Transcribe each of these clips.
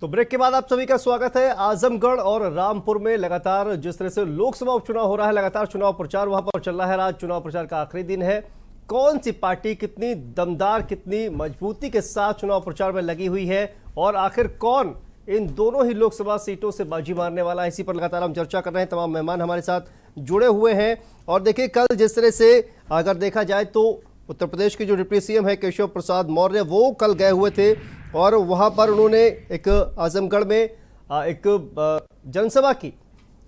तो ब्रेक के बाद आप सभी का स्वागत है। आजमगढ़ और रामपुर में लगातार जिस तरह से लोकसभा उपचुनाव हो रहा है, लगातार चुनाव प्रचार वहां पर चल रहा है। आज चुनाव प्रचार का आखिरी दिन है। कौन सी पार्टी कितनी दमदार, कितनी मजबूती के साथ चुनाव प्रचार में लगी हुई है और आखिर कौन इन दोनों ही लोकसभा सीटों से बाजी मारने वाला है, इसी पर लगातार हम चर्चा कर रहे हैं। तमाम मेहमान हमारे साथ जुड़े हुए हैं। और देखिए, कल जिस तरह से अगर देखा जाए तो उत्तर प्रदेश के जो डिप्टी सीएम है केशव प्रसाद मौर्य, वो कल गए हुए थे और वहां पर उन्होंने एक आजमगढ़ में एक जनसभा की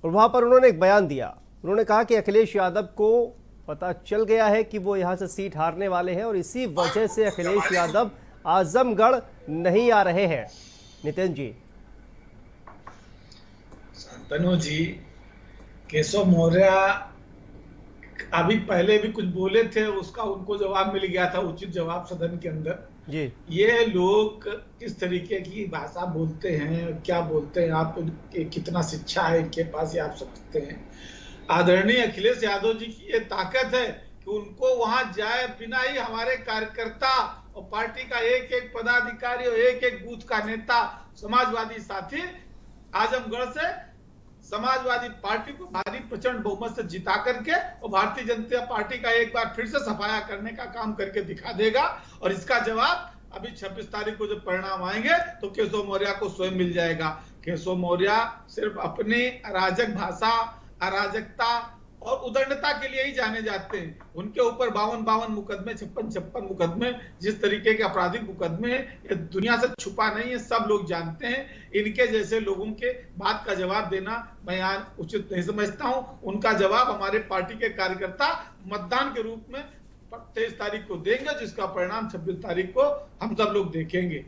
और वहां पर उन्होंने एक बयान दिया। उन्होंने कहा कि अखिलेश यादव को पता चल गया है कि वो यहां से सीट हारने वाले हैं और इसी वजह से अखिलेश यादव आजमगढ़ नहीं आ रहे हैं। नितिन जी। शांतनु जी, केशव मौर्य अभी पहले भी कुछ बोले थे, उसका उनको जवाब मिल गया था, उचित जवाब सदन के अंदर जी। ये लोग किस तरीके की भाषा बोलते हैं, क्या बोलते हैं, आप कितना शिक्षा है इनके पास, ये आप समझते हैं। आदरणीय अखिलेश यादव जी की ये ताकत है कि उनको वहां जाए बिना ही हमारे कार्यकर्ता और पार्टी का एक एक पदाधिकारी और एक एक बूथ का नेता, समाजवादी साथी आजमगढ़ से समाजवादी पार्टी को भारी प्रचंड बहुमत से जिता करके और भारतीय जनता पार्टी का एक बार फिर से सफाया करने का काम करके दिखा देगा। और इसका जवाब अभी 26 तारीख को जब परिणाम आएंगे तो केशव मौर्य को स्वयं मिल जाएगा। केशव मौर्य सिर्फ अपनी अराजक भाषा, अराजकता और उदंडता के लिए ही जाने जाते हैं। उनके ऊपर 52 मुकदमे, 56 मुकदमे, जिस तरीके के आपराधिक मुकदमे हैं, ये दुनिया से छुपा नहीं है, सब लोग जानते हैं। इनके जैसे लोगों के बात का जवाब देना मैं यहाँ उचित नहीं समझता हूं। उनका जवाब हमारे पार्टी के कार्यकर्ता मतदान के रूप में 23 तारीख को देंगे, जिसका परिणाम 26 तारीख को हम सब लोग देखेंगे।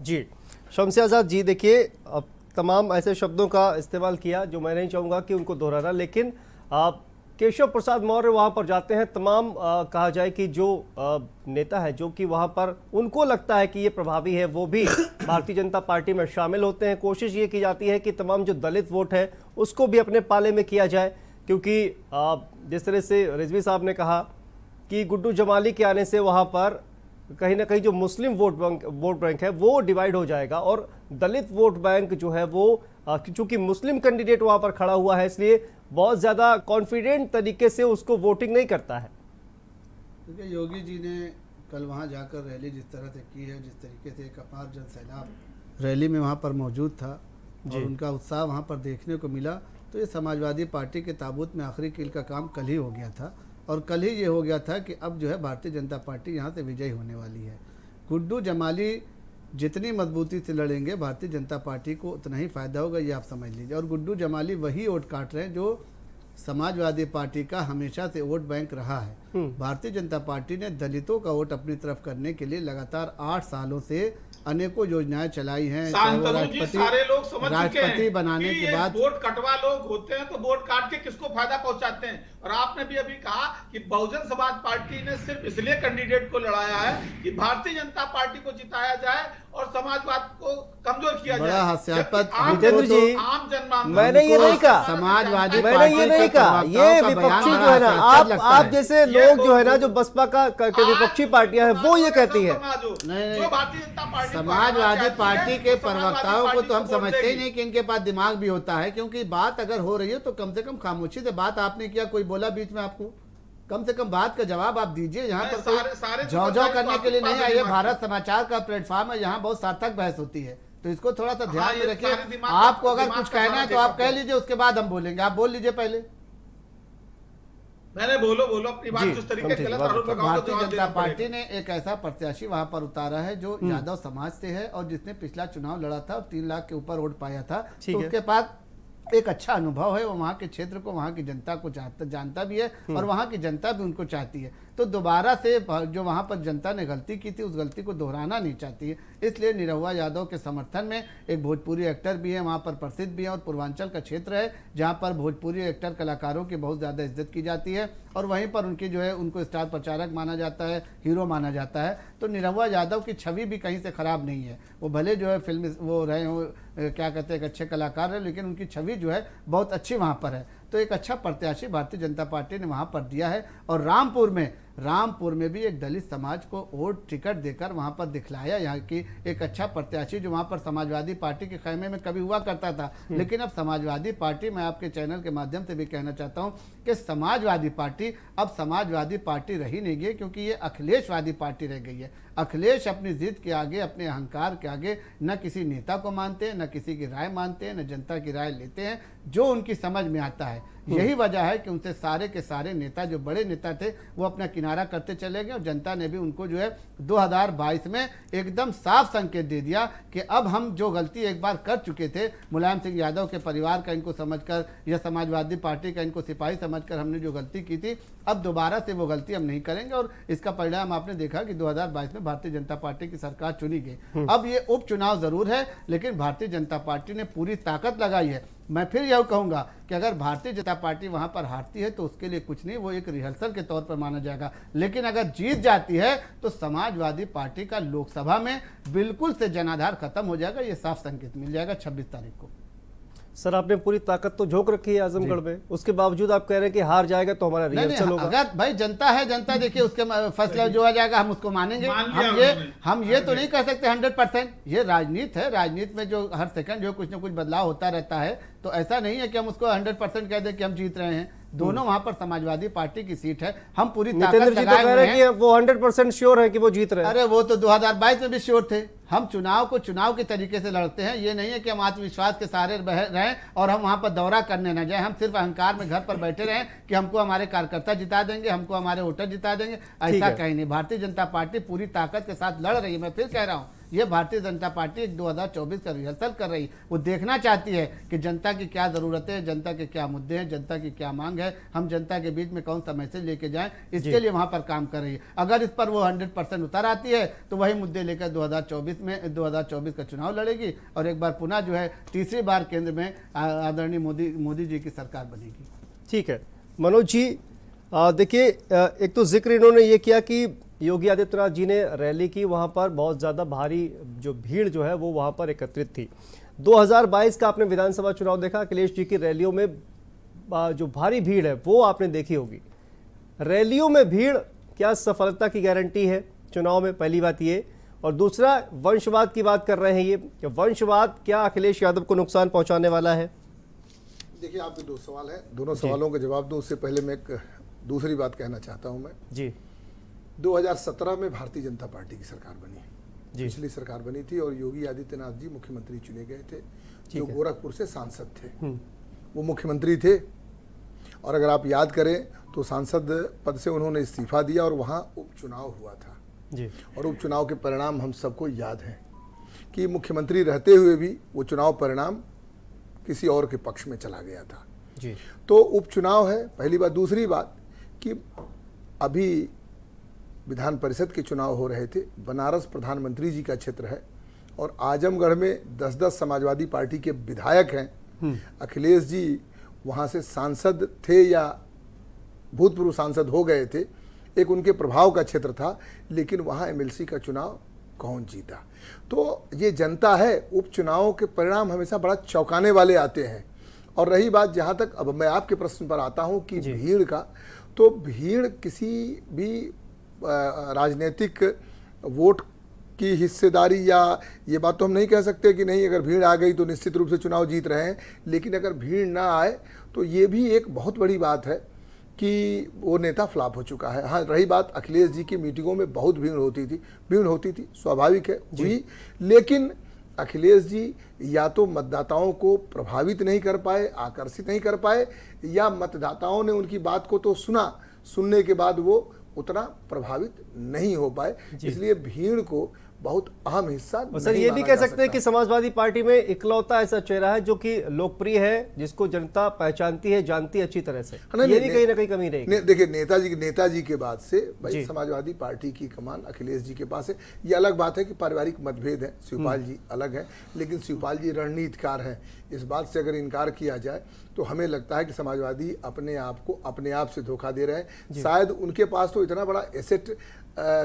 जी, शम्सी आजाद जी, देखिए अब तमाम ऐसे शब्दों का इस्तेमाल किया जो मैं नहीं चाहूँगा कि उनको दोहराना, लेकिन केशव प्रसाद मौर्य वहाँ पर जाते हैं। तमाम कहा जाए कि जो नेता है जो कि वहाँ पर उनको लगता है कि ये प्रभावी है, वो भी भारतीय जनता पार्टी में शामिल होते हैं। कोशिश ये की जाती है कि तमाम जो दलित वोट है उसको भी अपने पाले में किया जाए, क्योंकि जिस तरह से रिजवी साहब ने कहा कि गुड्डू जमाली के आने से वहाँ पर कहीं ना कहीं जो मुस्लिम वोट बैंक है वो डिवाइड हो जाएगा और दलित वोट बैंक जो है वो चूंकि मुस्लिम कैंडिडेट वहां पर खड़ा हुआ है, इसलिए बहुत ज्यादा कॉन्फिडेंट तरीके से उसको वोटिंग नहीं करता है। क्योंकि योगी जी ने कल वहां जाकर रैली जिस तरह से की है, जिस तरीके से एक अपार जन सैलाब रैली में वहां पर मौजूद था और उनका उत्साह वहां पर देखने को मिला, तो ये समाजवादी पार्टी के ताबूत में आखिरी कील का काम कल ही हो गया था। और कल ही ये हो गया था कि अब जो है भारतीय जनता पार्टी यहाँ से विजयी होने वाली है। गुड्डू जमाली जितनी मजबूती से लड़ेंगे भारतीय जनता पार्टी को उतना ही फायदा होगा, ये आप समझ लीजिए। और गुड्डू जमाली वही वोट काट रहे हैं जो समाजवादी पार्टी का हमेशा से वोट बैंक रहा है। भारतीय जनता पार्टी ने दलितों का वोट अपनी तरफ करने के लिए लगातार 8 सालों से अनेकों योजनाएं चलाई हैं। राष्ट्रपति बनाने के बाद वोट कटवा लोग होते हैं तो वोट काट के किसको फायदा पहुंचाते हैं। और आपने भी अभी कहा कि बहुजन समाज पार्टी ने सिर्फ इसलिए कैंडिडेट को लड़ाया है कि भारतीय जनता पार्टी को जिताया जाए और समाजवाद को कमजोर किया जाए। बड़ा हास्यास्पद जितेंद्र जी, आम जनमानस मैंने ये नहीं कहा, समाजवादी मैंने ये नहीं कहा, ये विपक्षी जो है ना, आप जैसे लोग जो है ना, जो बसपा का विपक्षी पार्टियां हैं वो ये कहती है। जो भारतीय जनता पार्टी समाजवादी पार्टी के प्रवक्ताओं को तो हम समझते ही नहीं कि इनके पास दिमाग भी होता है, क्योंकि बात अगर हो रही है तो कम से कम खामोशी से बात आपने किया, कोई बोला बीच में आपको, कम से कम बात का जवाब आप दीजिए। यहाँ पर कोई झौझौ करने के लिए नहीं आइए। भारत समाचार का प्लेटफॉर्म है, यहाँ बहुत सार्थक बहस होती है, तो इसको थोड़ा सा ध्यान में रखिए। आपको अगर कुछ कहना है तो आप कह लीजिए, उसके बाद हम बोलेंगे। आप बोल लीजिए पहले। मैंने बोलो अपनी बात। जिस तरीके से भारतीय जनता पार्टी ने एक ऐसा प्रत्याशी वहां पर उतारा है जो यादव समाज से है और जिसने पिछला चुनाव लड़ा था और 3 लाख के ऊपर वोट पाया था, तो उसके पास एक अच्छा अनुभव है। वो वहाँ के क्षेत्र को, वहाँ की जनता को जानता भी है और वहाँ की जनता भी उनको चाहती है। तो दोबारा से जो वहाँ पर जनता ने गलती की थी उस गलती को दोहराना नहीं चाहती है। इसलिए निरहुआ यादव के समर्थन में एक भोजपुरी एक्टर भी है, वहाँ पर प्रसिद्ध भी है और पूर्वांचल का क्षेत्र है जहाँ पर भोजपुरी एक्टर कलाकारों की बहुत ज़्यादा इज्जत की जाती है और वहीं पर उनकी जो है उनको स्टार प्रचारक माना जाता है, हीरो माना जाता है। तो निरहुआ यादव की छवि भी कहीं से खराब नहीं है। वो भले जो है फिल्म वो रहे हो, क्या कहते हैं, अच्छे कलाकार है, लेकिन उनकी छवि जो है बहुत अच्छी वहाँ पर है। तो एक अच्छा प्रत्याशी भारतीय जनता पार्टी ने वहाँ पर दिया है। और रामपुर में भी एक दलित समाज को वोट टिकट देकर वहाँ पर दिखलाया यहाँ की एक अच्छा प्रत्याशी, जो वहाँ पर समाजवादी पार्टी के खैमे में कभी हुआ करता था। लेकिन अब समाजवादी पार्टी, मैं आपके चैनल के माध्यम से भी कहना चाहता हूँ कि समाजवादी पार्टी अब समाजवादी पार्टी रही नहीं है, क्योंकि ये अखिलेशवादी पार्टी रह गई है। अखिलेश अपनी जिद के आगे, अपने अहंकार के आगे न किसी नेता को मानते हैं, न किसी की राय मानते हैं, न जनता की राय लेते हैं, जो उनकी समझ में आता है। यही वजह है कि उनसे सारे के सारे नेता, जो बड़े नेता थे, वो अपना किनारा करते चले गए। और जनता ने भी उनको जो है 2022 में एकदम साफ संकेत दे दिया कि अब हम जो गलती एक बार कर चुके थे, मुलायम सिंह यादव के परिवार का इनको समझकर या समाजवादी पार्टी का इनको सिपाही समझकर हमने जो गलती की थी, अब दोबारा से वो गलती हम नहीं करेंगे। और इसका परिणाम आपने देखा कि 2022 में भारतीय जनता पार्टी की सरकार चुनी गई। अब ये उपचुनाव जरूर है, लेकिन भारतीय जनता पार्टी ने पूरी ताकत लगाई है। मैं फिर यह कहूंगा कि अगर भारतीय जनता पार्टी वहां पर हारती है तो उसके लिए कुछ नहीं, वो एक रिहर्सल के तौर पर माना जाएगा। लेकिन अगर जीत जाती है तो समाजवादी पार्टी का लोकसभा में बिल्कुल से जनाधार खत्म हो जाएगा। ये साफ संकेत मिल जाएगा 26 तारीख को। सर, आपने पूरी ताकत तो झोंक रखी है आजमगढ़ में, उसके बावजूद आप कह रहे हैं कि हार जाएगा तो हमारा रिहर्सल होगा। अगर भाई जनता है, जनता देखिए उसके फैसला जो आ जाएगा हम उसको मानेंगे। हम ये तो नहीं कह सकते 100%। ये राजनीति है, राजनीति में जो हर सेकंड जो कुछ ना कुछ बदलाव होता रहता है, तो ऐसा नहीं है कि हम उसको 100% कह दें कि हम जीत रहे हैं। दोनों वहां पर समाजवादी पार्टी की सीट है, हम पूरी ताकत लगाए हुए हैं। कि वो 100% श्योर है कि वो जीत रहे हैं। अरे वो तो 2022 में भी श्योर थे। हम चुनाव को चुनाव के तरीके से लड़ते हैं। ये नहीं है कि हम आत्मविश्वास के सहारे रहें और हम वहां पर दौरा करने न जाएं। हम सिर्फ अहंकार में घर पर बैठे रहें कि हमको हमारे कार्यकर्ता जिता देंगे, हमको हमारे वोटर जिता देंगे, ऐसा कहीं नहीं। भारतीय जनता पार्टी पूरी ताकत के साथ लड़ रही है। मैं फिर कह रहा हूँ, ये भारतीय जनता पार्टी 2024 का रिहर्सल कर रही है। वो देखना चाहती है कि जनता की क्या जरूरतें हैं, जनता के क्या मुद्दे हैं, जनता की क्या मांग है, हम जनता के बीच में कौन सा मैसेज लेके जाएं, इसके लिए वहां पर काम कर रही है। अगर इस पर वो 100% उतर आती है तो वही मुद्दे लेकर 2024 का चुनाव लड़ेगी और एक बार पुनः जो है तीसरी बार केंद्र में आदरणीय मोदी जी की सरकार बनेगी। ठीक है मनोज जी, देखिए एक तो जिक्र इन्होंने ये किया कि योगी आदित्यनाथ जी ने रैली की, वहां पर बहुत ज़्यादा भारी जो भीड़ जो है वो वहां पर एकत्रित थी। 2022 का आपने विधानसभा चुनाव देखा, अखिलेश जी की रैलियों में जो भारी भीड़ है वो आपने देखी होगी। रैलियों में भीड़ क्या सफलता की गारंटी है चुनाव में? पहली बात ये। और दूसरा, वंशवाद की बात कर रहे हैं, ये वंशवाद क्या अखिलेश यादव को नुकसान पहुंचाने वाला है? देखिए, आपके दो सवाल हैं, दोनों सवालों का जवाब दूं उससे पहले मैं एक दूसरी बात कहना चाहता हूं। मैं जी 2017 में भारतीय जनता पार्टी की सरकार बनी, जी पिछली सरकार बनी थी और योगी आदित्यनाथ जी मुख्यमंत्री चुने गए थे, जो गोरखपुर से सांसद थे। वो मुख्यमंत्री थे और अगर आप याद करें तो सांसद पद से उन्होंने इस्तीफा दिया और वहाँ उपचुनाव हुआ था जी। और उपचुनाव के परिणाम हम सबको याद हैं कि मुख्यमंत्री रहते हुए भी वो चुनाव परिणाम किसी और के पक्ष में चला गया था जी। तो उपचुनाव है, पहली बात। दूसरी बात कि अभी विधान परिषद के चुनाव हो रहे थे, बनारस प्रधानमंत्री जी का क्षेत्र है और आजमगढ़ में 10-10 समाजवादी पार्टी के विधायक हैं। अखिलेश जी वहाँ से सांसद थे या भूतपूर्व सांसद हो गए थे, एक उनके प्रभाव का क्षेत्र था, लेकिन वहाँ एमएलसी का चुनाव कौन जीता? तो ये जनता है, उपचुनावों के परिणाम हमेशा बड़ा चौंकाने वाले आते हैं। और रही बात, जहाँ तक अब मैं आपके प्रश्न पर आता हूँ कि भीड़ का, तो भीड़ किसी भी राजनीतिक वोट की हिस्सेदारी या ये बात तो हम नहीं कह सकते कि नहीं, अगर भीड़ आ गई तो निश्चित रूप से चुनाव जीत रहे हैं, लेकिन अगर भीड़ ना आए तो ये भी एक बहुत बड़ी बात है कि वो नेता फ्लॉप हो चुका है। हाँ, रही बात अखिलेश जी की मीटिंगों में बहुत भीड़ होती थी, स्वाभाविक है हुई, लेकिन अखिलेश जी या तो मतदाताओं को प्रभावित नहीं कर पाए, आकर्षित नहीं कर पाए, या मतदाताओं ने उनकी बात को तो सुनने के बाद वो उतना प्रभावित नहीं हो पाए, इसलिए भीड़ को बहुत अहम हिस्सा सर ये भी कह सकते हैं कि समाजवादी पार्टी में इकलौता ऐसा चेहरा है जो कि लोकप्रिय है, जिसको जनता पहचानती है, जानती है अच्छी तरह से, ये भी कहीं ना कहीं कमी रहेगी। देखिए, नेताजी के बाद से भाई समाजवादी पार्टी की कमान अखिलेश जी के पास है। ये अलग बात है कि पारिवारिक मतभेद है, शिवपाल जी अलग है, लेकिन शिवपाल जी रणनीतिकार हैं। इस बात से अगर इनकार किया जाए तो हमें लगता है कि समाजवादी अपने आप को अपने आप से धोखा दे रहे हैं। शायद उनके पास तो इतना बड़ा एसेट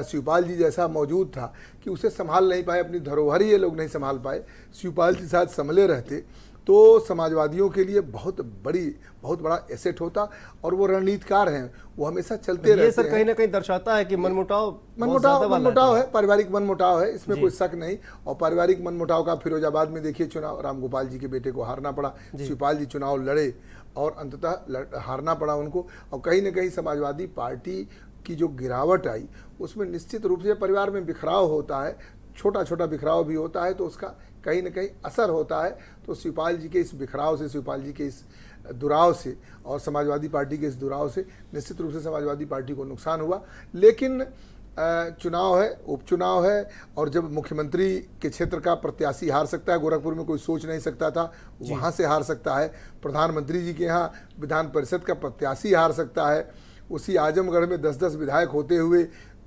शिवपाल जी जैसा मौजूद था कि उसे संभाल नहीं पाए, अपनी धरोहर ये लोग नहीं संभाल पाए। शिवपाल जी शायद संभले रहते तो समाजवादियों के लिए बहुत बड़ा एसेट होता। और वो रणनीतिकार हैं, वो हमेशा चलते ये रहते सर हैं। कहीं ना कहीं दर्शाता है कि मनमुटाव है, पारिवारिक मनमुटाव है, इसमें कोई शक नहीं। और पारिवारिक मनमुटाव का फिरोजाबाद में देखिए चुनाव, राम गोपाल जी के बेटे को हारना पड़ा, शिवपाल जी चुनाव लड़े और अंततः हारना पड़ा उनको। और कहीं ना कहीं समाजवादी पार्टी की जो गिरावट आई उसमें निश्चित रूप से परिवार में बिखराव होता है, छोटा छोटा बिखराव भी होता है, तो उसका कहीं ना कहीं असर होता है। तो शिवपाल जी के इस बिखराव से, शिवपाल जी के इस दुराव से और समाजवादी पार्टी के इस दुराव से निश्चित रूप से समाजवादी पार्टी को नुकसान हुआ। लेकिन चुनाव है, उपचुनाव है, और जब मुख्यमंत्री के क्षेत्र का प्रत्याशी हार सकता है, गोरखपुर में कोई सोच नहीं सकता था, वहाँ से हार सकता है। प्रधानमंत्री जी के यहाँ विधान परिषद का प्रत्याशी हार सकता है। उसी आजमगढ़ में 10-10 विधायक होते हुए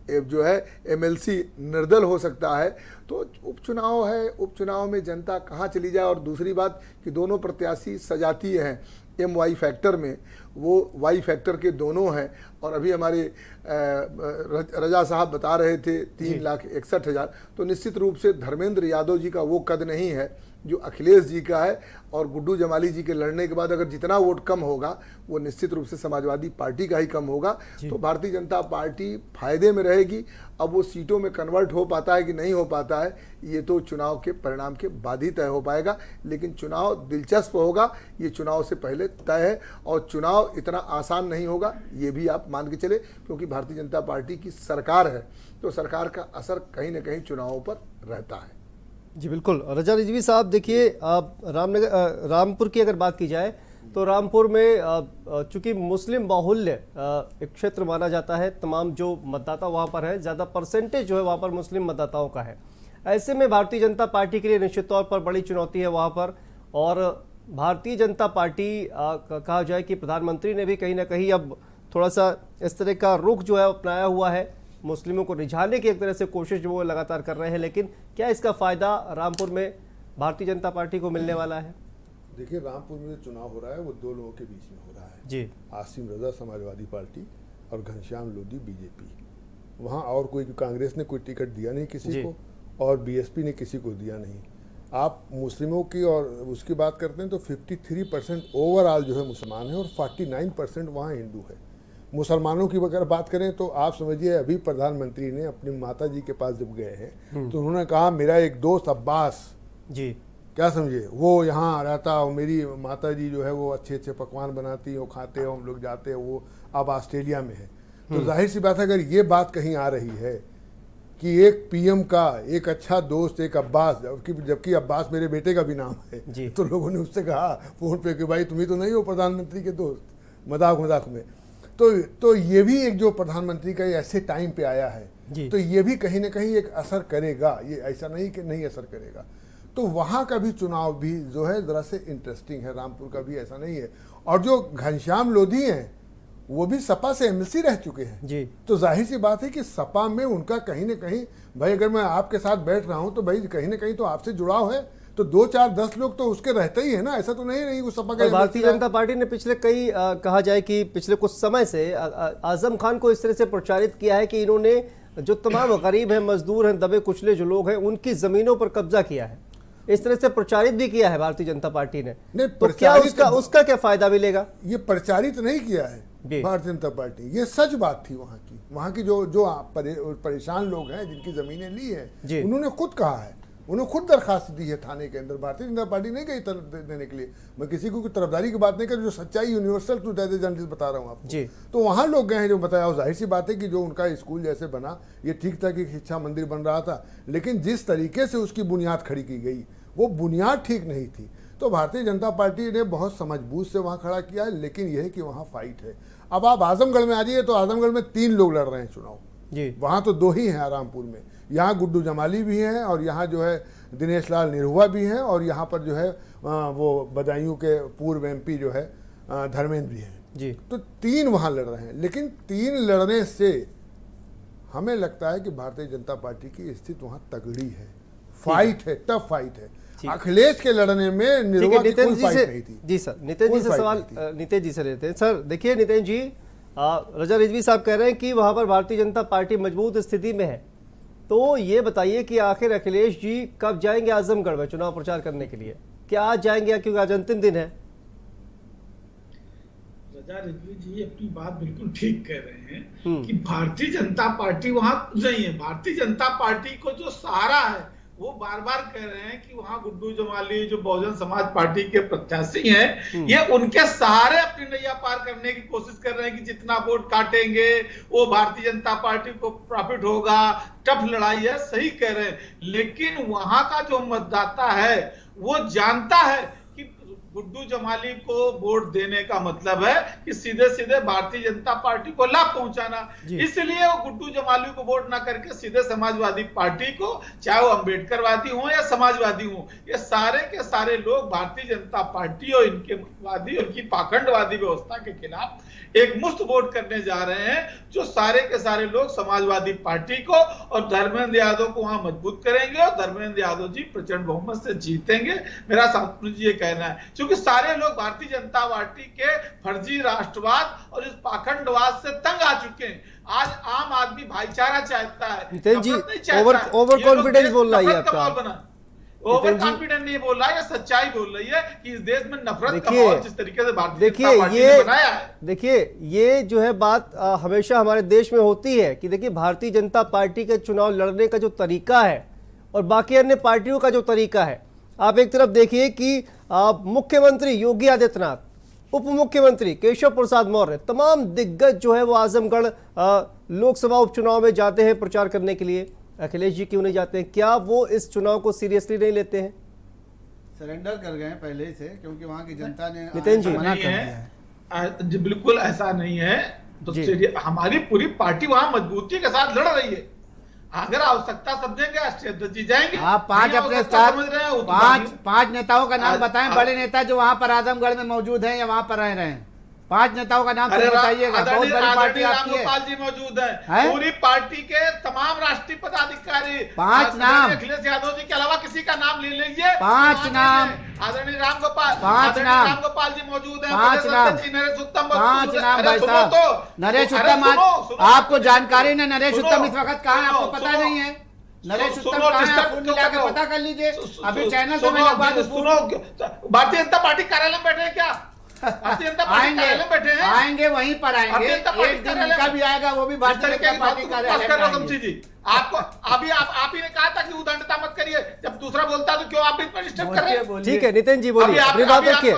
जो है एमएलसी निर्दल हो सकता है। तो उपचुनाव है, उपचुनाव में जनता कहाँ चली जाए। और दूसरी बात कि दोनों प्रत्याशी सजातीय हैं, MY फैक्टर में, वो वाई फैक्टर के दोनों हैं। और अभी हमारे रजा साहब बता रहे थे 3,61,000। तो निश्चित रूप से धर्मेंद्र यादव जी का वो कद नहीं है जो अखिलेश जी का है। और गुड्डू जमाली जी के लड़ने के बाद अगर जितना वोट कम होगा वो निश्चित रूप से समाजवादी पार्टी का ही कम होगा। तो भारतीय जनता पार्टी फायदे में रहेगी। अब वो सीटों में कन्वर्ट हो पाता है कि नहीं हो पाता है, ये तो चुनाव के परिणाम के बाद ही तय हो पाएगा। लेकिन चुनाव दिलचस्प होगा, ये चुनाव से पहले तय है। और चुनाव इतना आसान नहीं होगा, ये भी आप मान के चले, क्योंकि भारतीय जनता पार्टी की सरकार है, तो सरकार का असर कहीं ना कहीं चुनावों पर रहता है। जी बिल्कुल। रजा रिजवी साहब, देखिए रामपुर की अगर बात की जाए तो रामपुर में चूंकि मुस्लिम बाहुल्य एक क्षेत्र माना जाता है, तमाम जो मतदाता वहाँ पर है, ज़्यादा परसेंटेज जो है वहाँ पर मुस्लिम मतदाताओं का है। ऐसे में भारतीय जनता पार्टी के लिए निश्चित तौर पर बड़ी चुनौती है वहाँ पर। और भारतीय जनता पार्टी कहा जाए कि प्रधानमंत्री ने भी कहीं ना कहीं अब थोड़ा सा इस तरह का रुख जो है अपनाया हुआ है, मुस्लिमों को रिझाने की एक तरह से कोशिश जो वो लगातार कर रहे हैं। लेकिन क्या इसका फायदा रामपुर में भारतीय जनता पार्टी को मिलने वाला है? देखिए, रामपुर में जो चुनाव हो रहा है वो दो लोगों के बीच में हो रहा है जी। आसिम रजा समाजवादी पार्टी और घनश्याम लोधी बीजेपी। वहाँ और कोई, कांग्रेस ने कोई टिकट दिया नहीं किसी को और बीएसपी ने किसी को दिया नहीं। आप मुस्लिमों की और उसकी बात करते हैं तो 53% ओवरऑल जो है मुसलमान है और 49% वहाँ हिंदू है। मुसलमानों की अगर बात करें तो आप समझिए, अभी प्रधानमंत्री ने अपनी माता जी के पास जब गए हैं तो उन्होंने कहा मेरा एक दोस्त अब्बास जी, क्या समझिए, वो यहाँ रहता और मेरी माता जी जो है वो अच्छे अच्छे पकवान बनाती है, वो खाते हो, हम लोग जाते हैं, वो अब ऑस्ट्रेलिया में है। तो जाहिर सी बात है, अगर ये बात कहीं आ रही है कि एक पीएम का एक अच्छा दोस्त एक अब्बास, जबकि अब्बास मेरे बेटे का भी नाम है, तो लोगों ने उससे कहा फोन पे कि भाई तुम ही तो नहीं हो प्रधानमंत्री के दोस्त, मजाक में। तो ये भी एक जो प्रधानमंत्री का ऐसे टाइम पे आया है, तो ये भी कहीं ना कहीं एक असर करेगा, ये ऐसा नहीं कि नहीं असर करेगा। तो वहाँ का भी चुनाव भी जो है ज़रा से इंटरेस्टिंग है, रामपुर का भी ऐसा नहीं है। और जो घनश्याम लोधी हैं वो भी सपा से एमएलसी रह चुके हैं जी। तो जाहिर सी बात है कि सपा में उनका कहीं ना कहीं, भाई अगर मैं आपके साथ बैठ रहा हूँ तो भाई कहीं ना कहीं तो आपसे जुड़ाव है, तो 2, 4, 10 लोग तो उसके रहते ही है ना, ऐसा तो नहीं वो सपा का। भारतीय जनता पार्टी ने पिछले कहा जाए कि पिछले कुछ समय से आजम खान को इस तरह से प्रचारित किया है कि इन्होंने जो तमाम गरीब हैं, मजदूर हैं, दबे कुचले जो लोग हैं, उनकी जमीनों पर कब्जा किया है, इस तरह से प्रचारित भी किया है भारतीय जनता पार्टी ने। तो क्या उसका क्या फायदा मिलेगा? ये प्रचारित नहीं किया है भारतीय जनता पार्टी, ये सच बात थी। वहाँ की जो परेशान लोग हैं जिनकी जमीनें ली हैं, उन्होंने खुद कहा है, उन्होंने खुद दरखास्त दी है थाने के अंदर। भारतीय जनता पार्टी नहीं गई देने के लिए। मैं किसी को तरफदारी की बात नहीं कर, जो सच्चाई यूनिवर्सल टू द जर्नलिस्ट बता रहा हूँ आपको। तो वहाँ लोग गए हैं जो बताया, जाहिर सी बात है कि जो उनका स्कूल जैसे बना, ये ठीक था कि शिक्षा मंदिर बन रहा था, लेकिन जिस तरीके से उसकी बुनियाद खड़ी की गई वो बुनियाद ठीक नहीं थी। तो भारतीय जनता पार्टी ने बहुत समझबूझ से वहाँ खड़ा किया है, लेकिन यह है कि वहाँ फाइट है। अब आप आजमगढ़ में आ जाइए तो आजमगढ़ में 3 लोग लड़ रहे हैं चुनाव जी। वहाँ तो 2 ही हैं आरामपुर में। यहाँ गुड्डू जमाली भी हैं और यहाँ जो है दिनेश लाल निरहुआ भी हैं और यहाँ पर जो है वो बदायूं के पूर्व MP जो है धर्मेंद्र भी हैं जी। तो 3 वहाँ लड़ रहे हैं, लेकिन 3 लड़ने से हमें लगता है कि भारतीय जनता पार्टी की स्थिति वहाँ तगड़ी है, फाइट है, टफ फाइट है। अखिलेश के लड़ने में निरहुआ की कोई फाइट नहीं थी जी। सर नितेश जी से सवाल नितेश जी से लेते हैं। सर देखिए नितेश जी, रजा रिजवी साहब कह रहे हैं कि वहां पर भारतीय जनता पार्टी मजबूत स्थिति में है, तो ये बताइए कि आखिर अखिलेश जी कब जाएंगे आजमगढ़ में चुनाव प्रचार करने के लिए? क्या आज जाएंगे, क्योंकि आज अंतिम दिन है? रजा रिजवी जी अपनी बात बिल्कुल ठीक कह रहे हैं कि भारतीय जनता पार्टी वहां नहीं है। भारतीय जनता पार्टी को जो सहारा है, वो बार बार कह रहे हैं कि वहां गुड्डू जमाली जो बहुजन समाज पार्टी के प्रत्याशी हैं, ये उनके सहारे अपनी नैया पार करने की कोशिश कर रहे हैं कि जितना वोट काटेंगे वो भारतीय जनता पार्टी को प्रॉफिट होगा। टफ लड़ाई है, सही कह रहे हैं, लेकिन वहां का जो मतदाता है वो जानता है कि गुड्डू जमाली को वोट देने का मतलब है कि सीधे सीधे भारतीय जनता पार्टी को लाभ पहुंचाना। इसलिए वो गुड्डू जमाली को वोट ना करके सीधे समाजवादी पार्टी को, चाहे वो अंबेडकरवादी हो या समाजवादी हो, ये सारे के सारे लोग भारतीय जनता पार्टी और इनके वादी और इनकी पाखंडवादी व्यवस्था के खिलाफ एक मुफ्त वोट करने जा रहे हैं, जो सारे के सारे लोग समाजवादी पार्टी को और धर्मेंद्र यादव को वहां मजबूत करेंगे और धर्मेंद्र यादव जी प्रचंड बहुमत से जीतेंगे। मेरा शांतनु जी ये कहना है, क्योंकि सारे लोग भारतीय जनता पार्टी के फर्जी राष्ट्रवाद और इस पाखंडवाद से तंग आ चुके हैं। आज आम आदमी भाईचारा चाहता है, नितिन जी ओवर कॉन्फिडेंस बोल रहा है आपका। ओवर कॉन्फिडेंट नहीं बोल रहा है, सच्चाई बोल रही है कि इस देश में नफरत का माहौल जिस तरीके से भारतीय जनता पार्टी ने बनाया है। देखिए ये जो है बात हमेशा हमारे देश में होती है कि देखिए भारतीय जनता पार्टी के चुनाव लड़ने का जो तरीका है और बाकी अन्य पार्टियों का जो तरीका है, आप एक तरफ देखिए कि मुख्यमंत्री योगी आदित्यनाथ, उप मुख्यमंत्री केशव प्रसाद मौर्य, तमाम दिग्गज जो है वो आजमगढ़ लोकसभा उपचुनाव में जाते हैं प्रचार करने के लिए। अखिलेश जी क्यों नहीं जाते हैं? क्या वो इस चुनाव को सीरियसली नहीं लेते हैं? सरेंडर कर गए हैं पहले से, क्योंकि वहां की जनता ने नितिन जी मना कर दिया है। जी बिल्कुल ऐसा नहीं है। तो हमारी पूरी पार्टी वहां मजबूती के साथ लड़ रही है। अगर आवश्यकता समझेंगे राष्ट्रीय अध्यक्ष जी जाएंगे। आप पांच अपने साथ पांच नेताओं का नाम बताएं, बड़े नेता जो वहां पर आजमगढ़ में मौजूद हैं या वहां पर रह रहे हैं। 5 नेताओं का नाम बताइएगा। बहुत बड़ी पार्टी आपकी है। रामगोपाल जी मौजूद है, पूरी पार्टी के तमाम राष्ट्रीय पदाधिकारी। 5 नाम अखिलेश यादव जी के अलावा किसी का नाम ले लीजिए। 5 नाम। आदरणीय रामगोपाल, 5 नाम। रामगोपाल जी मौजूद है। 5 नाम। नरेश उत्तम 5 नाम भाई साहब। नरेश उत्तम, आपको जानकारी नहीं नरेश उत्तम इस वक्त कहाँ है? आपको पता नहीं है नरेश उत्तम कहाँ है? फोन मिला के पता कर लीजिए। अभी चैनल से मैं भारतीय जनता पार्टी कार्यालय में बैठे हैं क्या? आएंगे वहीं पर आएंगे। एक दिन उनका भी आएगा, वो भी भारतीय जनता पार्टी कार्यालय जी। आपको अभी आप ही ने कहा था कि उदंडता मत करिए, जब दूसरा बोलता तो क्यों आप इस पर डिस्टर्ब कर रहे हैं? ठीक है नितिन जी बोलिए, अपनी बात रखिए।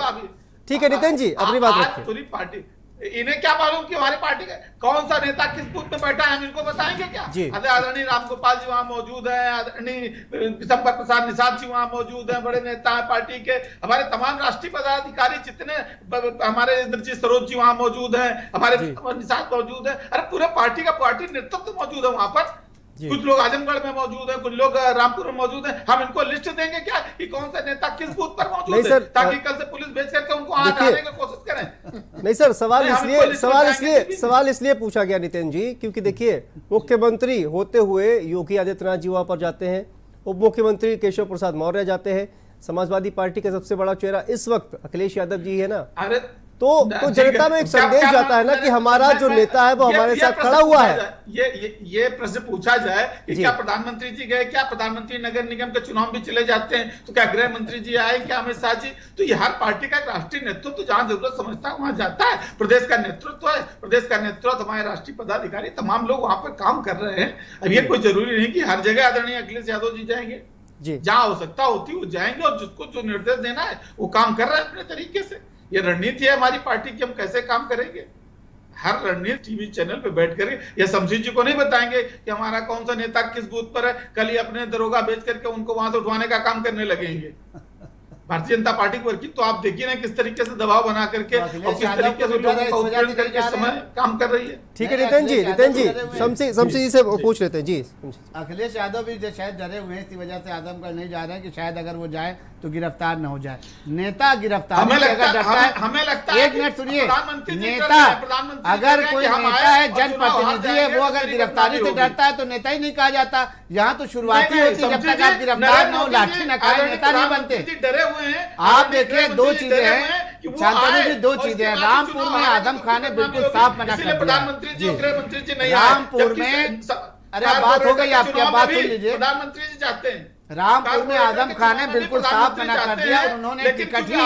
ठीक है नितिन जी अपनी बात रखिए। पूरी पार्टी, इन्हें क्या मालूम कि हमारी पार्टी का कौन सा नेता किस बूथ में बैठा है, हम इनको बताएंगे क्या? आदरणीय रामगोपाल जी वहां मौजूद है, आदरणीय संपत प्रसाद निषाद जी वहां मौजूद है, बड़े नेता है पार्टी के। हमारे तमाम राष्ट्रीय पदाधिकारी जितने, हमारे इंद्रजीत सरोज जी वहां मौजूद है, हमारे निषाद मौजूद है। अरे पूरे पार्टी का पार्टी नेतृत्व मौजूद है वहां पर। कुछ लोग आजमगढ़ में मौजूद है, कुछ लोग रामपुर में मौजूद है। हम इनको लिस्ट देंगे क्या कि कौन सा नेता किस बूथ पर मौजूद है, ताकि कल से पुलिस भेज करके उनको वहां जाने की कोशिश करें? नहीं सर, सवाल इसलिए पूछा गया नितिन जी, क्योंकि देखिए मुख्यमंत्री होते हुए योगी आदित्यनाथ जी वहां पर जाते हैं, उप मुख्यमंत्री केशव प्रसाद मौर्य जाते हैं, समाजवादी पार्टी का सबसे बड़ा चेहरा इस वक्त अखिलेश यादव जी है ना। अरे तो जनता में एक संदेश जाता है ना कि हमारा जो नेता है वो हमारे साथ खड़ा हुआ है। ये प्रश्न पूछा जाए कि क्या प्रधानमंत्री जी गए, क्या प्रधानमंत्री नगर निगम के चुनाव भी चले जाते हैं, तो क्या गृह मंत्री जी आए, क्या अमित शाह जी? तो ये हर पार्टी का एक राष्ट्रीय नेतृत्व तो जहां जरूरत समझता है वहां जाता है। प्रदेश का नेतृत्व है, प्रदेश का नेतृत्व हमारे राष्ट्रीय पदाधिकारी तमाम लोग वहां पर काम कर रहे हैं। अब ये कोई जरूरी नहीं कि हर जगह आदरणीय अखिलेश यादव जी जाएंगे। जहां आवश्यकता होती है वो जाएंगे, और जिसको जो निर्देश देना है वो काम कर रहे हैं अपने तरीके से। ये रणनीति है हमारी पार्टी की, हम कैसे काम करेंगे। हर रणनीति टीवी चैनल पे बैठ कर ये शमशीर जी को नहीं बताएंगे कि हमारा कौन सा नेता किस बूथ पर है, कल ही अपने दरोगा भेज करके उनको वहां से उठवाने का काम करने लगेंगे। भारतीय जनता पार्टी को तो आप देखिए ना किस तरीके से दबाव बना करके और किस तरीके से लोगों का उत्पीड़न करके समय काम कर रही है। ठीक है नितिन जी शमशी जी से पूछ लेते हैं जी। अखिलेश यादव भी शायद डरे हुए हैं, इसी वजह से आजमगढ़ नहीं जा रहे हैं कि शायद अगर वो जाए तो गिरफ्तार न हो जाए। नेता गिरफ्तार हमें लगता है, एक मिनट सुनिए, नेता अगर कोई नेता है जनप्रतिनिधि है, वो अगर गिरफ्तारी से डरता है तो नेता ही नहीं कहा जाता। यहाँ तो शुरुआती होती है, जब तक आप गिरफ्तार न हो, लाठी न खाए, नेता नहीं बनते। डरे हुए हैं। आप देखिए 2 चीजें हैं शांतनु जी, 2 चीजें हैं। रामपुर में आजम खान ने बिल्कुल साफ मना कर दिया। प्रधानमंत्री जी, गृहमंत्री जी नहीं, रामपुर में, अरे बात हो गई आपकी, बात सुन लीजिए। प्रधानमंत्री जी जाते हैं, रामपुर में आजम खान ने बिल्कुल साफ मना कर दिया और उन्होंने टिकट ही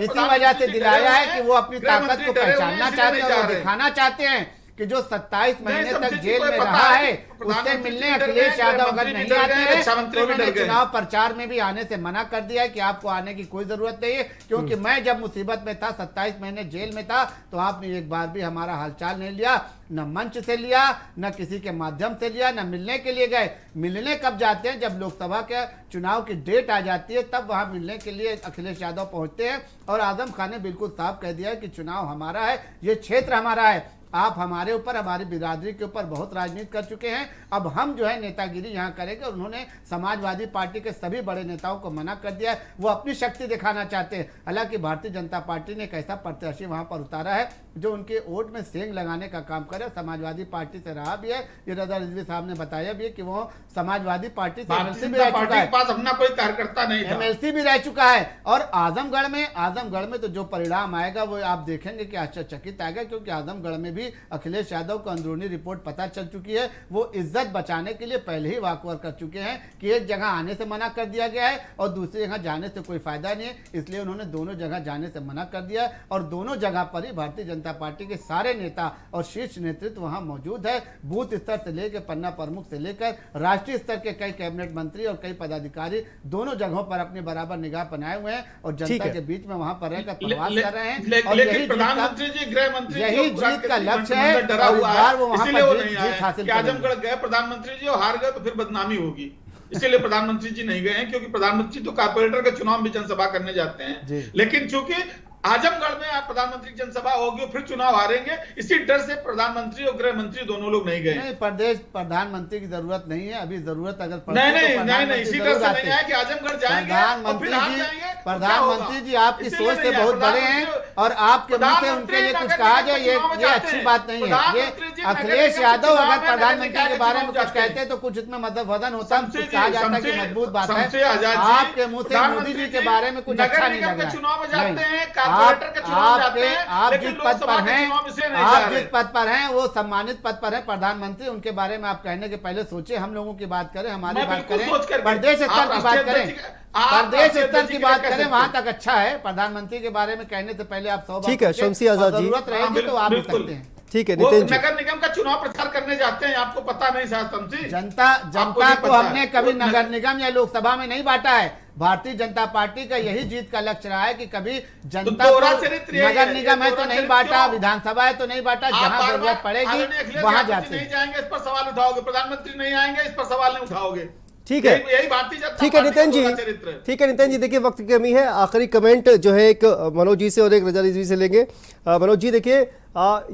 इसी वजह से दिलाया है कि वो अपनी ताकत को पहचानना चाहते हैं और दिखाना चाहते हैं कि जो 27 महीने तक जेल में रहा है उससे मिलने अखिलेश यादव अगर नहीं आते हैं तो उन्होंने चुनाव प्रचार में भी आने से मना कर दिया है कि आपको आने की कोई जरूरत नहीं है, क्योंकि मैं जब मुसीबत में था 27 महीने जेल में था तो आपने एक बार भी हमारा हालचाल नहीं लिया, न मंच से लिया, न किसी के माध्यम से लिया, न मिलने के लिए गए। मिलने कब जाते हैं? जब लोकसभा के चुनाव की डेट आ जाती है तब वहां मिलने के लिए अखिलेश यादव पहुंचते हैं। और आजम खान ने बिल्कुल साफ कह दिया है कि चुनाव हमारा है, ये क्षेत्र हमारा है, आप हमारे ऊपर, हमारी बिरादरी के ऊपर बहुत राजनीति कर चुके हैं, अब हम जो है नेतागिरी यहाँ करेंगे। और उन्होंने समाजवादी पार्टी के सभी बड़े नेताओं को मना कर दिया है, वो अपनी शक्ति दिखाना चाहते हैं। हालांकि भारतीय जनता पार्टी ने एक ऐसा प्रत्याशी वहां पर उतारा है जो उनके वोट में सेंग लगाने का काम करे। समाजवादी पार्टी से रहा भी है, ये रजा रिजवी साहब ने बताया भी है कि वो समाजवादी पार्टी से एमएलसी भी रह चुका है, पास अपना कोई कार्यकर्ता नहीं था, एमएलसी भी रह चुका है। और आजमगढ़ में तो जो परिणाम आएगा वो आप देखेंगे कि आश्चर्यचकित आएगा, क्योंकि आजमगढ़ में भी अखिलेश यादव को अंदरूनी रिपोर्ट पता चल चुकी है। वो इज्जत बचाने के लिए पहले ही वाकओवर कर चुके हैं कि एक जगह आने से मना कर दिया गया है और दूसरी जगह जाने से कोई फायदा नहीं है, इसलिए उन्होंने दोनों जगह जाने से मना कर दिया है। और दोनों जगह पर ही भारतीय जनता पार्टी के सारे नेता और शीर्ष नेतृत्व वहां मौजूद है। बूथ स्तर से लेकर पन्ना प्रमुख से लेकर राष्ट्रीय स्तर के कई कैबिनेट मंत्री और कई पदाधिकारी दोनों जगहों पर अपने बराबर निगाह बनाए हुए हैं और जनता के बीच में वहां पर रहकर प्रवास कर रहे हैं। और यही प्रधानमंत्री जी, गृह मंत्री यही जीत का लक्ष्य है। डरा हुआ है, इसीलिए वो नहीं आए। हासिल कि आजमगढ़ गए प्रधानमंत्री जी और हार गए तो फिर बदनामी होगी, इसीलिए प्रधानमंत्री जी नहीं गए हैं। क्योंकि प्रधानमंत्री तो कारपोरेटर का चुनाव में जनसभा करने जाते हैं, लेकिन चूंकि आजमगढ़ में आप प्रधानमंत्री की जनसभा होगी और फिर चुनाव हारेंगे, इसी डर से प्रधानमंत्री और गृह मंत्री दोनों लोग नहीं गए। नहीं, प्रदेश प्रधानमंत्री की जरूरत नहीं है अभी, जरूरत अगर नहीं, इसी डर से नहीं है कि आजमगढ़ जाएंगे। प्रधानमंत्री जी आपकी सोच से बहुत बड़े हैं और आपके मुंह से उनके लिए कुछ कहा जाए ये अच्छी बात नहीं है। ये अखिलेश यादव अगर प्रधानमंत्री के बारे में कुछ कहते तो कुछ इसमें मदद होता, कुछ कहा जाता कि मजबूत बात है। आपके मुंह से मोदी जी के बारे में कुछ अच्छा नहीं लग रहा है। चुनाव में जाते हैं, आप जिस पद पर हैं, आप जिस पद पर हैं वो सम्मानित पद पर हैं प्रधानमंत्री, उनके बारे में आप कहने के पहले सोचिए। हम लोगों की बात करें, हमारी बात करें, प्रदेश स्तर की बात करें, प्रदेश स्तर की बात करें, वहां तक अच्छा है। प्रधानमंत्री के बारे में कहने से पहले आप 100 बार ठीक है, शमसी आजाद जी, जरूरत रहेगी तो आप भी सकते हैं। ठीक है, वो नितिन जी, नगर निगम का चुनाव प्रचार करने जाते हैं, आपको पता नहीं शायद। जनता को हमने कभी नगर निगम या लोकसभा में नहीं बांटा है। भारतीय जनता पार्टी का यही जीत का लक्ष्य रहा है कि कभी जनता को नगर निगम है तो नहीं बांटा, विधानसभा है तो नहीं बांटा, जहां जरूरत पड़ेगी वहां जाते हैं। नहीं जाएंगे इस पर सवाल उठाओगे, प्रधानमंत्री नहीं आएंगे इस पर सवाल नहीं उठाओगे। ठीक है, यही भारतीय जनता ठीक है नितिन जी, चरित्र। ठीक है नितिन जी, देखिए वक्त की कमी है, आखिरी कमेंट जो है एक मनोज जी से और एक रजा रिजवी से लेंगे। मनोज जी, देखिए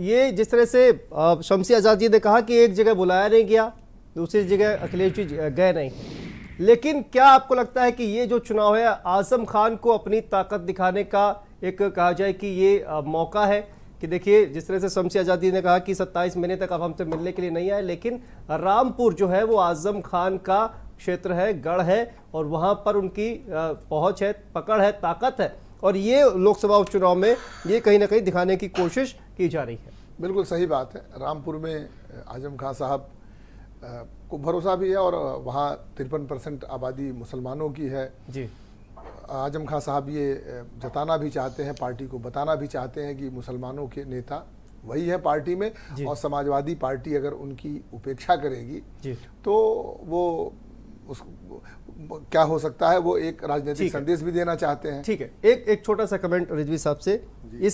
ये जिस तरह से शमसी आजाद जी ने कहा कि एक जगह बुलाया नहीं गया, दूसरी जगह अखिलेश जी गए नहीं, लेकिन क्या आपको लगता है कि ये जो चुनाव है आजम खान को अपनी ताकत दिखाने का एक कहा जाए कि ये मौका है? कि देखिए जिस तरह से शमसी आजाद जी ने कहा कि 27 महीने तक अब हमसे मिलने के लिए नहीं आए, लेकिन रामपुर जो है वो आजम खान का क्षेत्र है, गढ़ है और वहां पर उनकी पहुंच है, पकड़ है, ताकत है, और ये लोकसभा उपचुनाव में ये कहीं ना कहीं दिखाने की कोशिश की जा रही है। बिल्कुल सही बात है। रामपुर में आजम खान साहब को भरोसा भी है और वहाँ 53% आबादी मुसलमानों की है जी। आजम खान साहब ये जताना भी चाहते हैं, पार्टी को बताना भी चाहते हैं कि मुसलमानों के नेता वही है पार्टी में, और समाजवादी पार्टी अगर उनकी उपेक्षा करेगी तो वो उस क्या हो सकता है, वो एक राजनीतिक संदेश भी देना चाहते हैं। ठीक है, एक छोटा सा कमेंट रिजवी साहब से,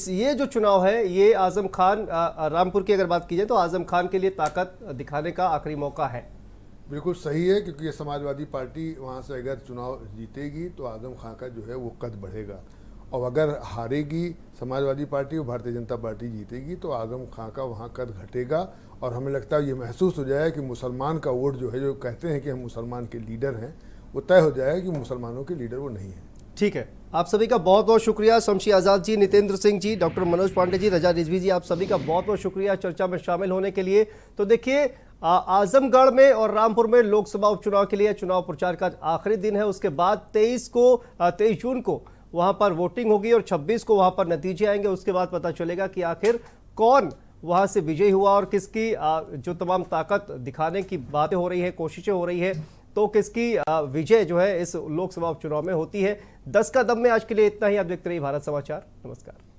ये जो चुनाव है ये आजम खान, रामपुर की अगर बात की जाए तो आजम खान के लिए ताकत दिखाने का आखिरी मौका है। बिल्कुल सही है, क्योंकि ये समाजवादी पार्टी वहाँ से अगर चुनाव जीतेगी तो आजम खान का जो है वो कद बढ़ेगा, और अगर हारेगी समाजवादी पार्टी और भारतीय जनता पार्टी जीतेगी तो आजम खान का वहाँ कद घटेगा। और हमें लगता है ये महसूस हो जाएगा कि मुसलमान का वोट जो है, जो कहते हैं कि हम मुसलमान के लीडर हैं, वो तय हो जाएगा कि मुसलमानों के लीडर वो नहीं है। ठीक है, आप सभी का बहुत बहुत शुक्रिया। शमसी आजाद जी, नितेंद्र सिंह जी, डॉक्टर मनोज पांडे जी, रजा रिजवी जी, आप सभी का बहुत बहुत शुक्रिया चर्चा में शामिल होने के लिए। तो देखिए आजमगढ़ में और रामपुर में लोकसभा उपचुनाव के लिए चुनाव प्रचार का आखिरी दिन है। उसके बाद 23 जून को वहां पर वोटिंग होगी और 26 को वहां पर नतीजे आएंगे। उसके बाद पता चलेगा कि आखिर कौन वहां से विजयी हुआ और किसकी जो तमाम ताकत दिखाने की बातें हो रही है, कोशिशें हो रही है, तो किसकी विजय जो है इस लोकसभा उपचुनाव में होती है। 10 का दम में आज के लिए इतना ही। आप देखते रहिए भारत समाचार। नमस्कार।